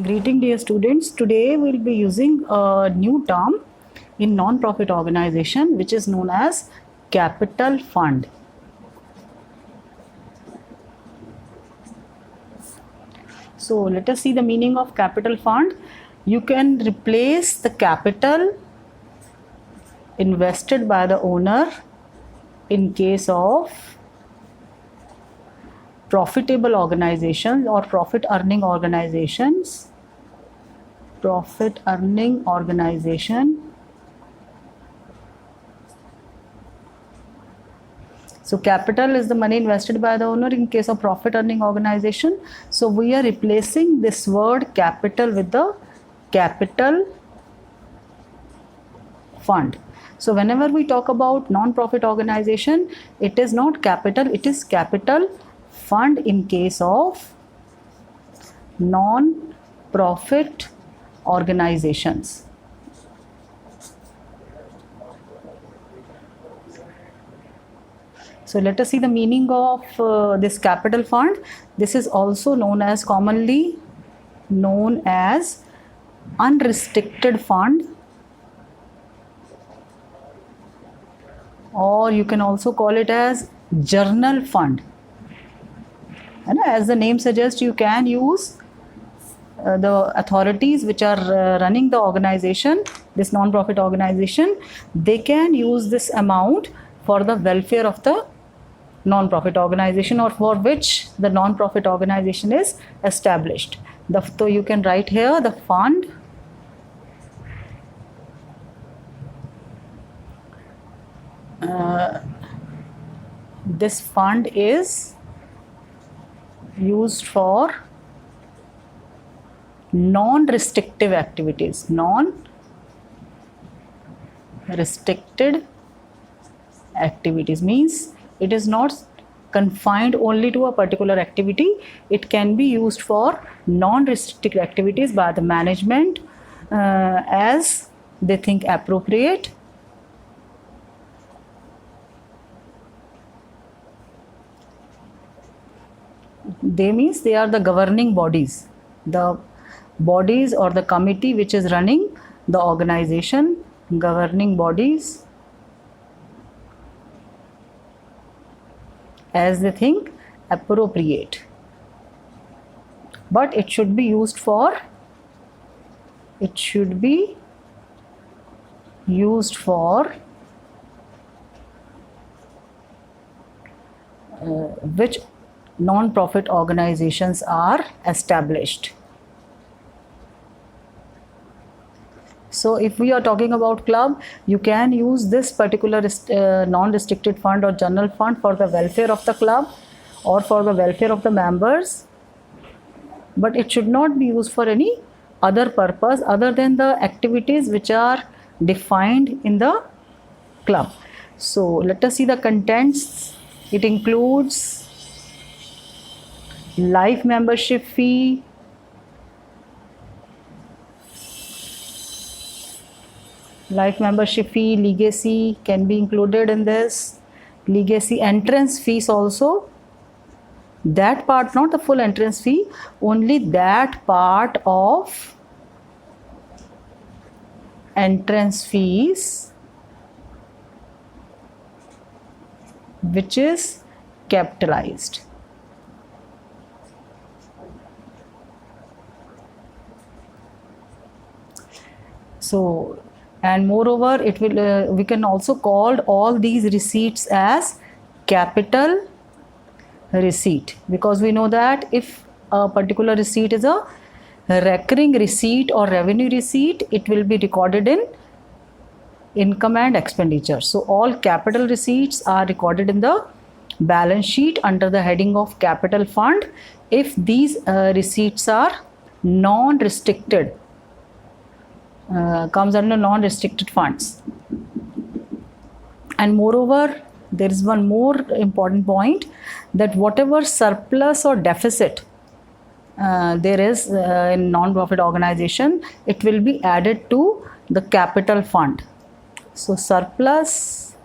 Greeting dear students, today we will be using a new term in non-profit organization which is known as capital fund. So let us see the meaning of capital fund. You can replace the capital invested by the owner in case of profitable organizations or profit earning organizations. Profit earning organization. So capital is the money invested by the owner in case of profit earning organization. So we are replacing this word capital with the capital fund. So whenever we talk about non-profit organization, it is not capital, it is capital fund in case of non-profit organizations. So let us see the meaning of this capital fund. This is also commonly known as unrestricted fund, or you can also call it as journal fund. And as the name suggests, you can use the authorities which are running the organization, this non-profit organization, they can use this amount for the welfare of the non-profit organization or for which the non-profit organization is established. So you can write here the fund this fund is used for non-restrictive activities. Non-restricted activities means it is not confined only to a particular activity. It can be used for non-restricted activities by the management as they think appropriate. They means they are the governing bodies, the bodies or the committee which is running the organization, governing bodies as they think appropriate. But it should be used for which non-profit organizations are established. So if we are talking about club, you can use this particular non-restricted fund or general fund for the welfare of the club or for the welfare of the members, but it should not be used for any other purpose other than the activities which are defined in the club. So let us see the contents. It includes life membership fee, legacy can be included in this, legacy entrance fees also. That part, not the full entrance fee, only that part of entrance fees which is capitalized. So, and moreover, it will we can also call all these receipts as capital receipt, because we know that if a particular receipt is a recurring receipt or revenue receipt, it will be recorded in income and expenditure. So all capital receipts are recorded in the balance sheet under the heading of capital fund if these receipts are non-restricted, comes under non-restricted funds. And moreover, there is one more important point, that whatever surplus or deficit there is in non-profit organization, it will be added to the capital fund. So surplus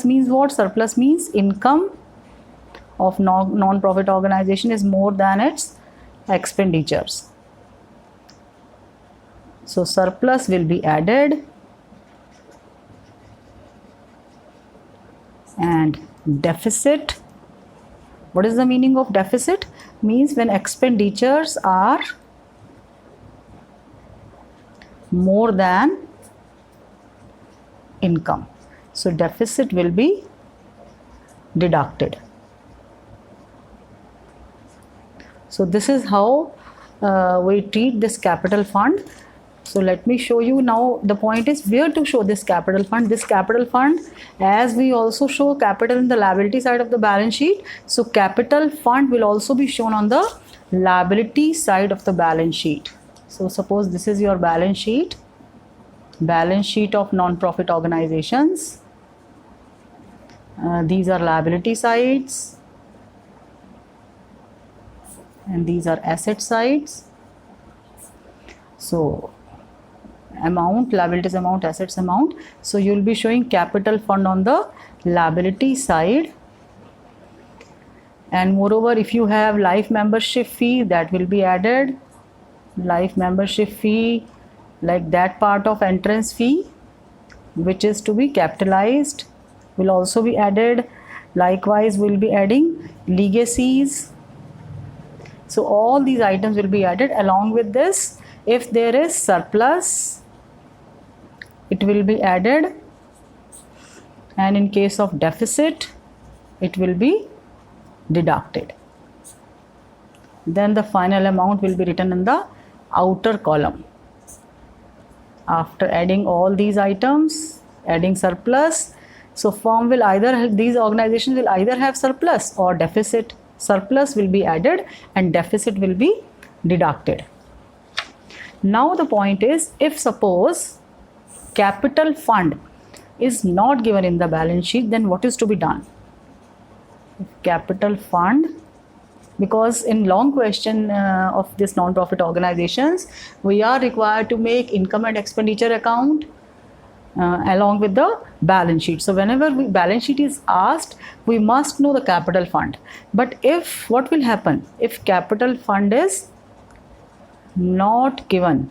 means what? Surplus means income of non-profit organization is more than its expenditures. So surplus will be added and deficit. What is the meaning of deficit? Means when expenditures are more than income. So deficit will be deducted. So this is how we treat this capital fund. So let me show you now. The point is where to show this capital fund. This capital fund, as we also show capital in the liability side of the balance sheet, so capital fund will also be shown on the liability side of the balance sheet. So suppose this is your balance sheet of non-profit organizations. These are liability sides and these are asset sides. So amount, liabilities amount, assets amount. So you will be showing capital fund on the liability side, and moreover if you have life membership fee, that will be added. Life membership fee, like that part of entrance fee which is to be capitalized, will also be added. Likewise we'll be adding legacies. So all these items will be added. Along with this, if there is surplus, it will be added, and in case of deficit, it will be deducted. Then the final amount will be written in the outer column. After adding all these items, adding surplus, so firm will either, these organizations will either have surplus or deficit. Surplus will be added and deficit will be deducted. Now the point is, if suppose capital fund is not given in the balance sheet, then what is to be done? If capital fund, because in long question of this non-profit organizations, we are required to make income and expenditure account along with the balance sheet. So whenever balance sheet is asked, we must know the capital fund. But if, what will happen if capital fund is not given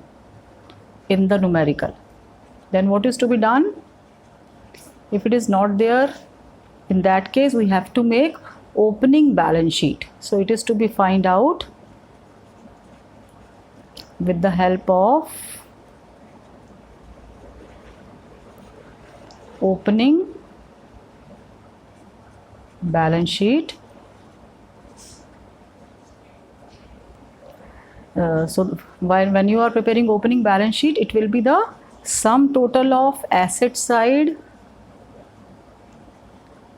in the numerical, then what is to be done? If it is not there, in that case we have to make opening balance sheet. So it is to be find out with the help of opening balance sheet. So when you are preparing opening balance sheet, it will be the sum total of asset side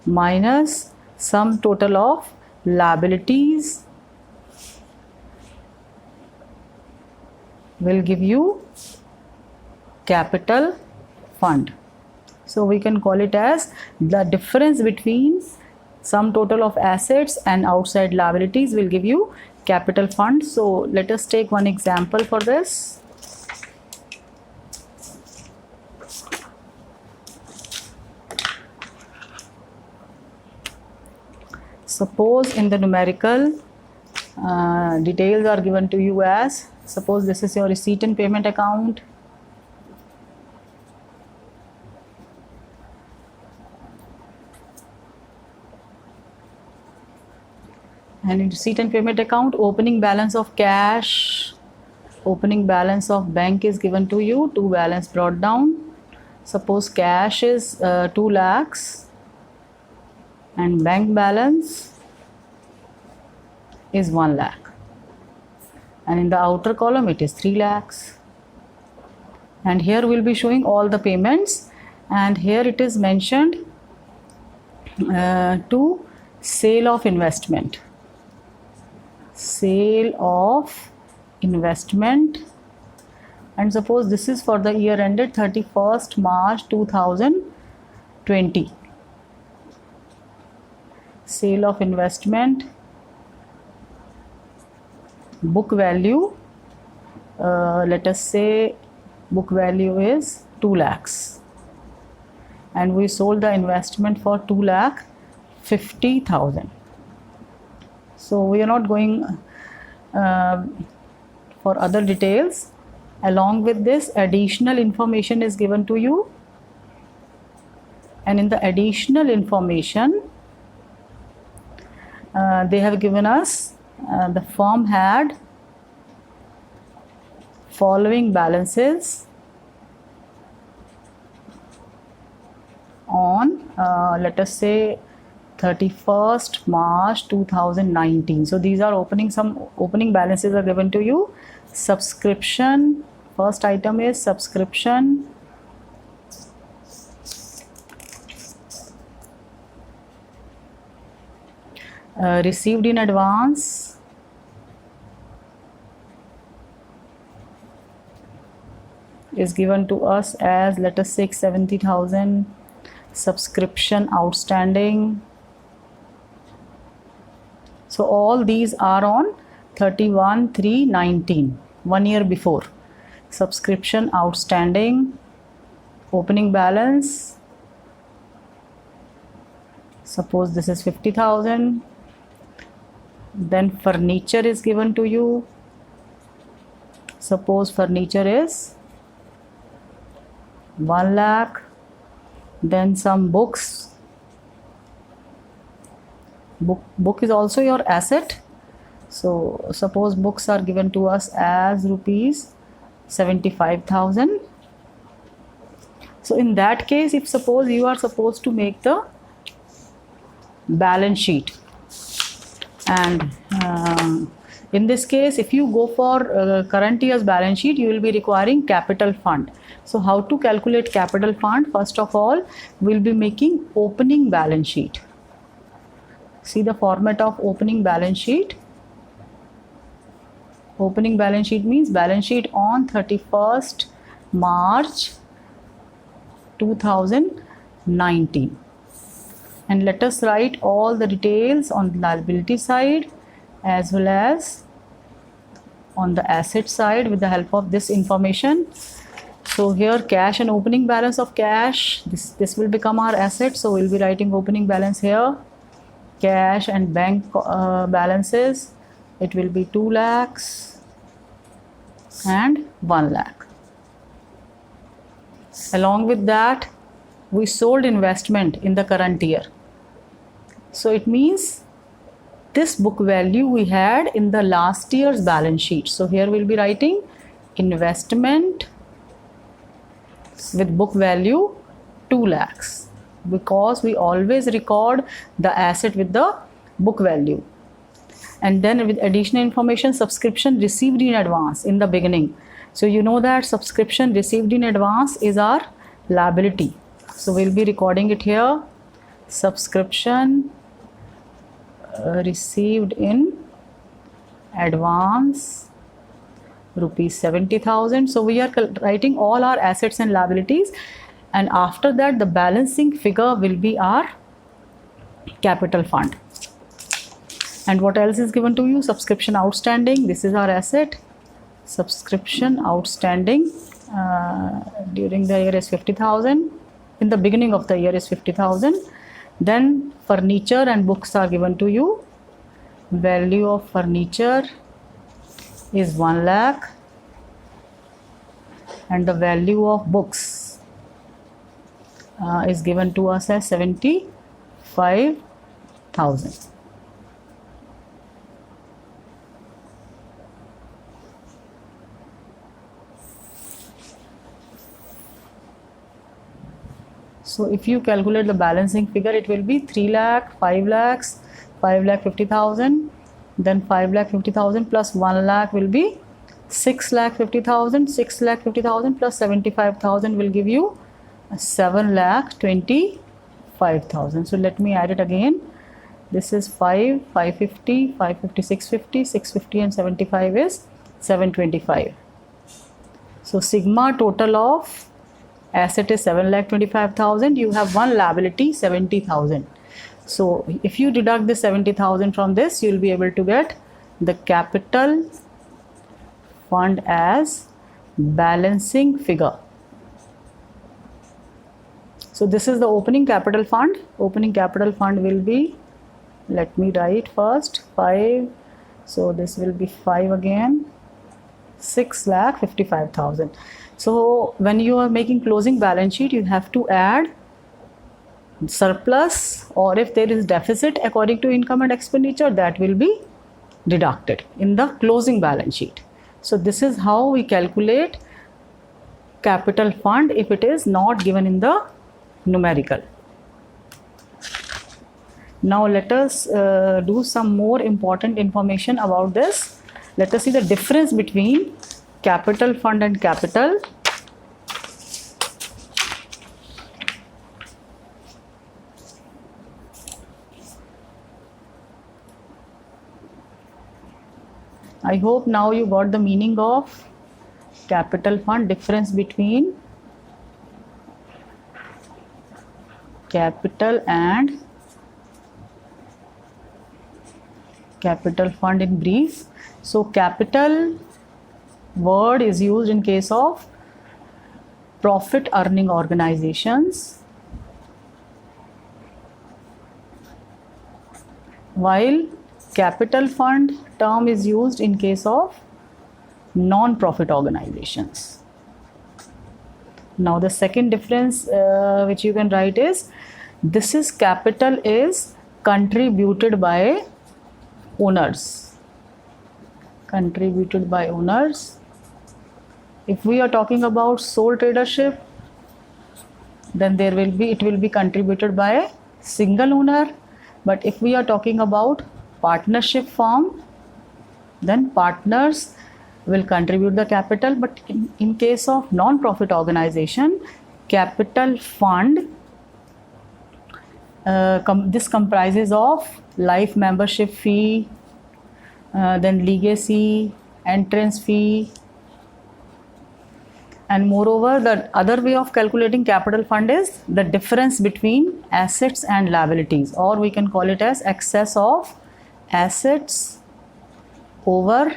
minus sum total of liabilities will give you capital fund. So we can call it as the difference between sum total of assets and outside liabilities will give you capital fund. So let us take one example for this. Suppose in the numerical details are given to you as, suppose this is your receipt and payment account, and in receipt and payment account, opening balance of cash, opening balance of bank is given to you, to balance brought down. Suppose cash is 2 lakhs and bank balance is 1 lakh, and in the outer column it is 3 lakhs, and here we'll be showing all the payments, and here it is mentioned to sale of investment, sale of investment, and suppose this is for the year ended 31st March 2020. Sale of investment, book value, let us say book value is 2 lakhs and we sold the investment for 2,50,000. So we are not going uh, for other details. Along with this, additional information is given to you, and in the additional information they have given us the firm had following balances on let us say 31st March 2019. So these are some opening balances are given to you. Subscription, first item is subscription, received in advance, is given to us as, let us say, 70,000. Subscription outstanding. So all these are on 31/3/19, 1 year before. Subscription outstanding, opening balance, suppose this is 50,000. Then furniture is given to you. Suppose furniture is 1 lakh. Then some books. Book is also your asset. So suppose books are given to us as rupees 75,000. So in that case, if suppose you are supposed to make the balance sheet, and in this case, if you go for current year's balance sheet, you will be requiring capital fund. So how to calculate capital fund? First of all, we'll be making opening balance sheet. See the format of opening balance sheet. Opening balance sheet means balance sheet on 31st March 2019. And let us write all the details on the liability side as well as on the asset side with the help of this information. So here cash and opening balance of cash, this will become our asset. So we'll be writing opening balance here. Cash and bank balances, it will be 2 lakhs and 1 lakh. Along with that, we sold investment in the current year. So it means this book value we had in the last year's balance sheet. So here we'll be writing investment with book value 2 lakhs, because we always record the asset with the book value. And then with additional information, subscription received in advance in the beginning. So you know that subscription received in advance is our liability. So we'll be recording it here. Subscription received in advance rupees 70,000. So we are writing all our assets and liabilities, and after that the balancing figure will be our capital fund. And what else is given to you? Subscription outstanding, this is our asset. Subscription outstanding during the year is 50,000. In the beginning of the year is 50,000. Then furniture and books are given to you. Value of furniture is 1 lakh, and the value of books is given to us as 75,000. So if you calculate the balancing figure, it will be 3 lakh, 5 lakhs, 5 lakh 50,000, then 5 lakh 50,000 plus 1 lakh will be 6 lakh 50,000, 6 lakh 50,000 plus 75,000 will give you 7 lakh 25,000. So let me add it again. This is 5, 550, 550, 650, 650 and 75 is 725. So sigma total of asset is 7,25,000. You have one liability 70,000. So if you deduct the 70,000 from this, you will be able to get the capital fund as balancing figure. So this is the opening capital fund. Opening capital fund will be, let me write first, 5 So this will be 5 again, 6,55,000. So when you are making closing balance sheet, you have to add surplus, or if there is deficit according to income and expenditure, that will be deducted in the closing balance sheet. So this is how we calculate capital fund if it is not given in the numerical. Now let us do some more important information about this. Let us see the difference between capital fund and capital. I hope now you got the meaning of capital fund, difference between capital and capital fund in brief. So capital word is used in case of profit earning organizations, while capital fund term is used in case of non-profit organizations. Now the second difference which you can write is, this is capital is contributed by owners. Contributed by owners. If we are talking about sole tradership, then it will be contributed by a single owner. But if we are talking about partnership firm, then partners will contribute the capital. But in case of non-profit organization, capital fund, this comprises of life membership fee, then legacy, entrance fee, and moreover the other way of calculating capital fund is the difference between assets and liabilities, or we can call it as excess of assets over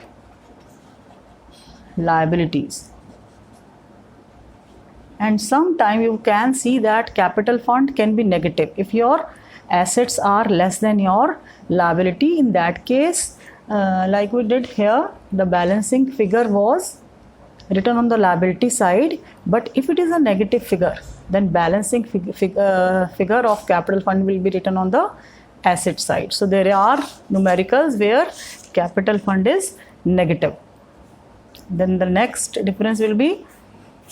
liabilities. And sometime you can see that capital fund can be negative if your assets are less than your liability. In that case, like we did here, the balancing figure was written on the liability side, but if it is a negative figure, then balancing figure of capital fund will be written on the asset side. So there are numericals where capital fund is negative. Then the next difference will be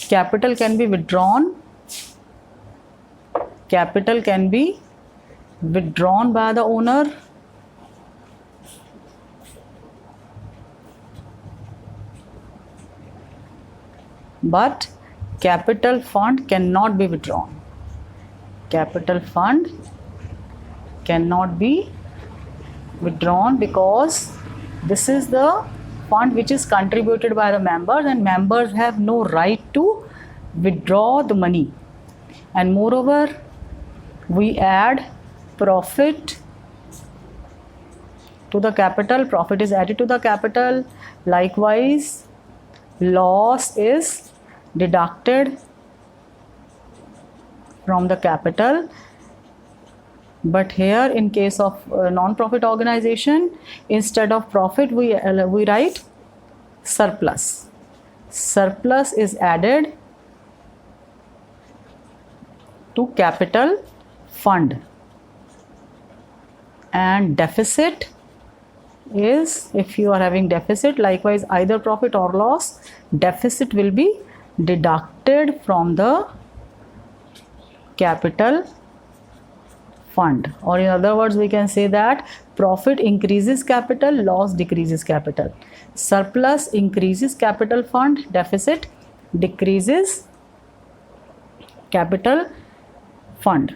capital can be withdrawn. Capital can be withdrawn by the owner. But capital fund cannot be withdrawn. Capital fund cannot be withdrawn because this is the fund which is contributed by the members, and members have no right to withdraw the money. And moreover, we add profit to the capital. Profit is added to the capital. Likewise, loss is deducted from the capital. But here in case of non-profit organization, instead of profit we write surplus. Surplus is added to capital fund, and deficit is, if you are having deficit, likewise either profit or loss, deficit will be deducted from the capital fund. Or in other words, we can say that profit increases capital, loss decreases capital. Surplus increases capital fund, deficit decreases capital fund.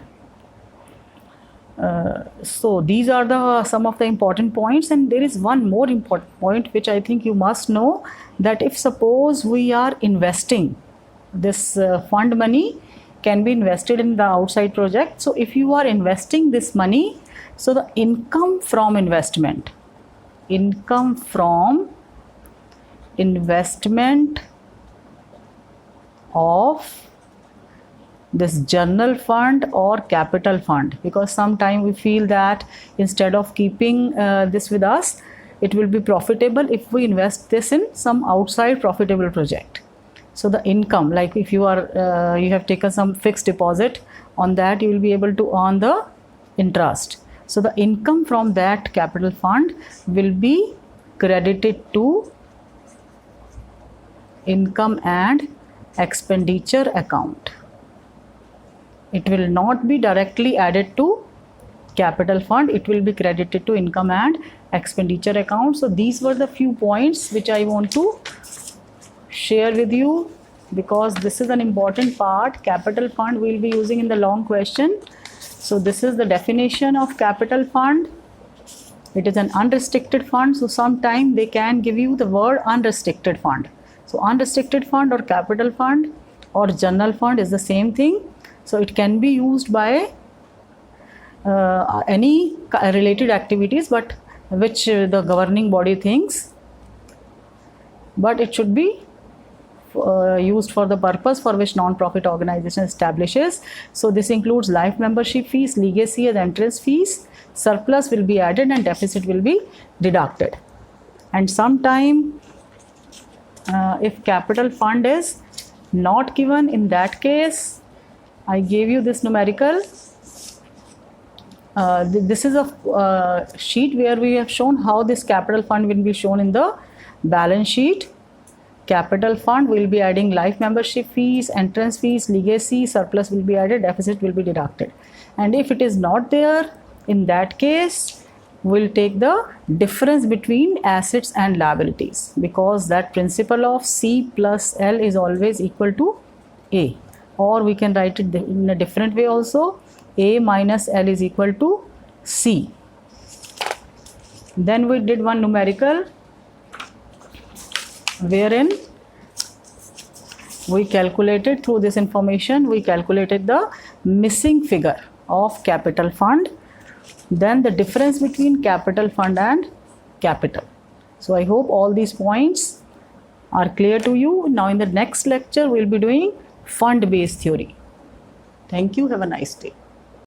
So these are some of the important points, and there is one more important point which I think you must know, that if suppose we are investing this fund money can be invested in the outside project. So if you are investing this money, so the income from investment of this general fund or capital fund, because sometimes we feel that instead of keeping this with us, it will be profitable if we invest this in some outside profitable project. So the income, like if you are you have taken some fixed deposit, on that you will be able to earn the interest. So the income from that capital fund will be credited to income and expenditure account. It will not be directly added to capital fund, it will be credited to income and expenditure account. So these were the few points which I want to share with you, because this is an important part. Capital fund we will be using in the long question. So this is the definition of capital fund. It is an unrestricted fund. So sometime they can give you the word unrestricted fund. So unrestricted fund or capital fund or general fund is the same thing. So it can be used by any related activities, but which the governing body thinks, but it should be used for the purpose for which non-profit organization establishes. So this includes life membership fees, legacy as entrance fees, surplus will be added and deficit will be deducted. And sometime if capital fund is not given, in that case I gave you this numerical. This is a sheet where we have shown how this capital fund will be shown in the balance sheet. Capital fund will be adding life membership fees, entrance fees, legacy, surplus will be added, deficit will be deducted. And if it is not there, in that case we'll take the difference between assets and liabilities, because that principle of C plus L is always equal to A. Or we can write it in a different way also, A minus L is equal to C. Then we did one numerical wherein we calculated, through this information we calculated the missing figure of capital fund, then the difference between capital fund and capital. So I hope all these points are clear to you. Now in the next lecture we will be doing fund based theory. Thank you. Have a nice day.